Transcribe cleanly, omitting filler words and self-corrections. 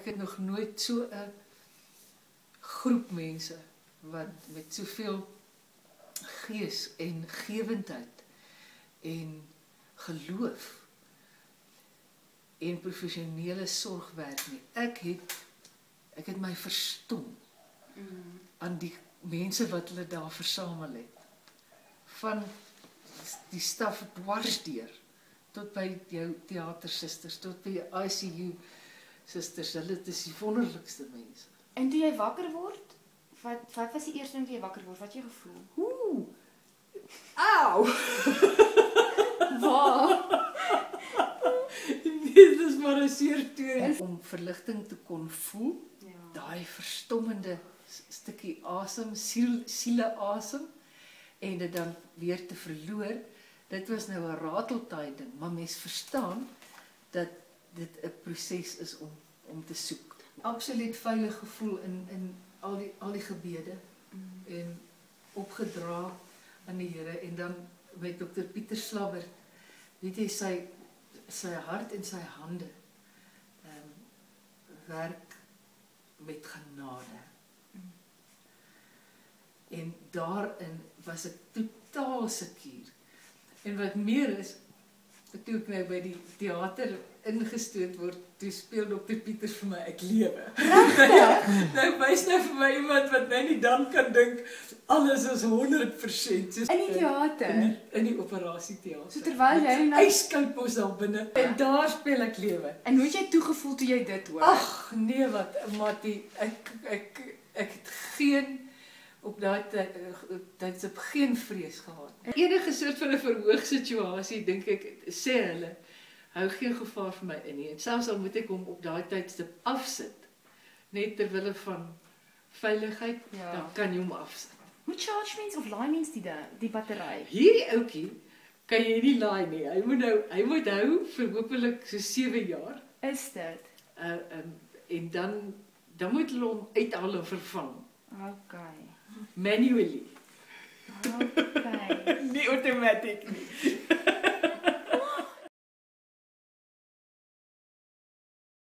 het nog nooit so 'n groep mense wat met soveel gees en gewendheid en geloof en professionele sorgwerk nie. Ek het my verstom aan die mense wat hulle daar versamel het. Van die staf dwarsdeur tot by jou teatersusters, tot by jou ICU susters. Hulle is die wonderlikste mense. En toe jy wakker word, wat was die eerste ding toe jy wakker word? Wat jy gevoel? Auw! Waar? Dit is maar 'n seertoon. Om verligting te kon voel, daai verstommende stukkie asem, sieleasem, en dit dan weer te verloor, dit was nou 'n rateltaai ding, maar mens verstaan dat dit 'n proses is om te soek. Absoluut veilig gevoel in al die gebede en opgedra aan die Here, en dan met Dr. Pieter Slabber, weet jy, sy hart en sy hande werk met genade. En daarin was ek totaal seker. En wat meer is, toe ek nou by die teater ingestoot word, toe speel Dr. Pieter vir my, ek lewe. Nou wys nou vir my iemand wat nou nie dan kan dink, alles is 100%. Soos In die teater? In die operasieteater. So terwyl jy nou ijskoud mos daar binne, en daar speel ek lewe. En hoe het jy toegevoel toe jy dit hoor? Ag, nee wat, Mattie, ek het geen, op daai tyd heb geen vrees gehad. Enige soort van 'n verhoogsituasie, dink ek, sê hulle, hou geen gevaar vir my in nie. En selfs al moet ek hom op daai tydstip afsit, net ter wille van veiligheid, dan kan jy hom afsit. Hoe charge mens of laai mens die battery? Hierdie ouetjie kan jy nie laai nie. Hy moet hou vir hopelik so 7 jaar. Is dit? En dan moet hulle hom uithaal en vervang. Okay. Manually. Okay. Nie outomaties nie.